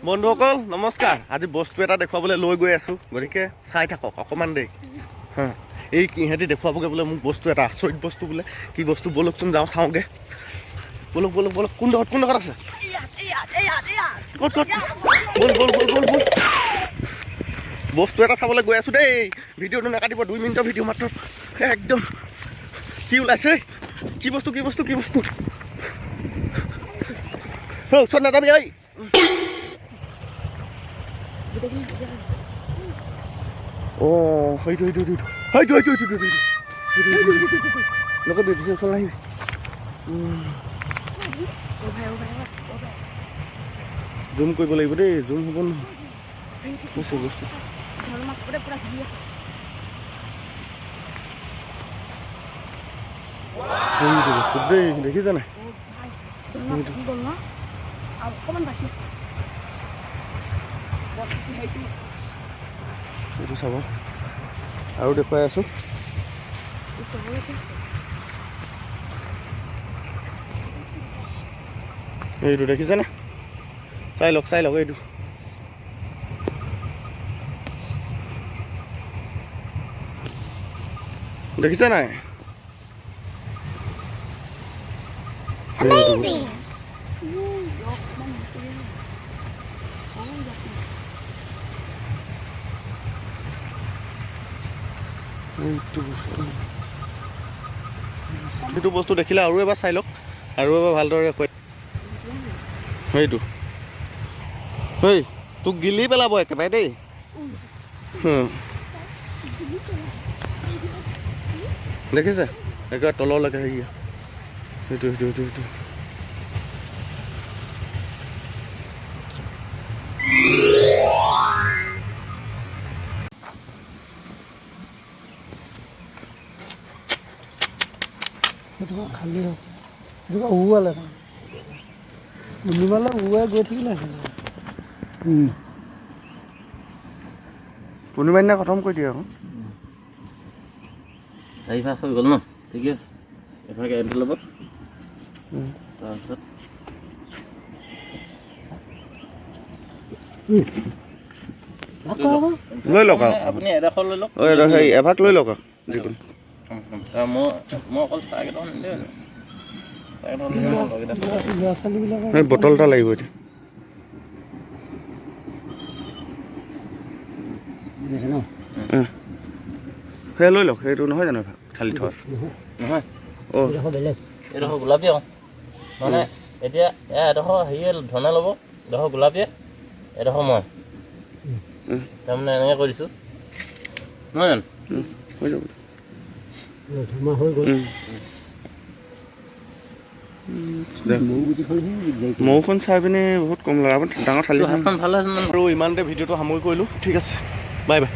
বন্ধুসকল নমস্কাৰ। আজি বস্তু এটা দেখুৱাবলৈ লৈ গৈ আছোঁ, গতিকে চাই থাকক অকণমান দেই। এই ইহঁতি দেখুৱাবগৈ বোলে মোক বস্তু এটা, আচৰিত বস্তু বোলে। কি বস্তু ব'লকচোন যাওঁ চাওঁগৈ। ব'লক ব'লক ব'লক। কোন ডোখৰত আছে? ক'ত ক'ত? ব'ল ব'ল ব'ল ব'ল ব'ল। বস্তু এটা চাবলৈ গৈ আছোঁ দেই। ভিডিঅ'টো নাকাটিব, 2 মিনিটৰ ভিডিঅ' মাত্ৰ। একদম কি ওলাইছে? কি বস্তু কি বস্তু কি বস্তু? ওচৰত নাযাবি ঐ। Oh, itu. Nggak ada bisa salah ini. Zoom kau boleh beri, zoom pun. Masuk. Kalau masuk pura biasa. Ini tu bos gede, dekhi sana. Itu sama. Aku দেখুৱাই আছোঁ। এইটো দেখিছেনে? চাই লওক এইটো। দেখিছে নাই? এইটো বস্তু দেখিলে আৰু এবাৰ চাই লওক, আৰু এবাৰ ভালদৰে কৈ। সেইটো তোক গিলি পেলাব একেবাৰে দেই। দেখিছে একেবাৰে তললৈকে হেৰি। সেইটো খালি উৱালে উলিবালে উৱাই গৈ থাকিলে কোনোবাই দিনা খতম কৰি দিয়ে আকৌ। 4 ভাগ হৈ গ'ল ন? ঠিকে আছে। এভাগে এণ্টি ল'ব, তাৰপিছত লৈ লওক আৰু আপুনি এডোখৰ লৈ লওক। এভাগ লৈ লওক আৰু যিকোনো। মই অকল চাহ কেইটামান নিদিওঁ। ল'ৰা ছোৱালীবিলাকৰ এই বটল এটা লাগিব এতিয়া। সেই লৈ লওক, সেইটো নহয় জানো থালি থোৱা? নহয়, বেলেগ এইডোখৰ গোলাপী আকৌ। মানে এতিয়া এডোখৰ হেৰিয়ে ধনে ল'ব, এডোখৰ গোলাপীয়ে, এডোখৰ মই। তাৰমানে এনেকৈ কৰি দিছোঁ, নহয় জানো? হৈ যাব। হৈ গ'ল। মৌখন চাই পিনে বহুত কম লাগে। আপুনি ডাঙৰ থালি হাতখন ভাল আছে। আৰু ইমানতে ভিডিঅ'টো সামৰি কৰিলোঁ। ঠিক আছে, বাই বাই।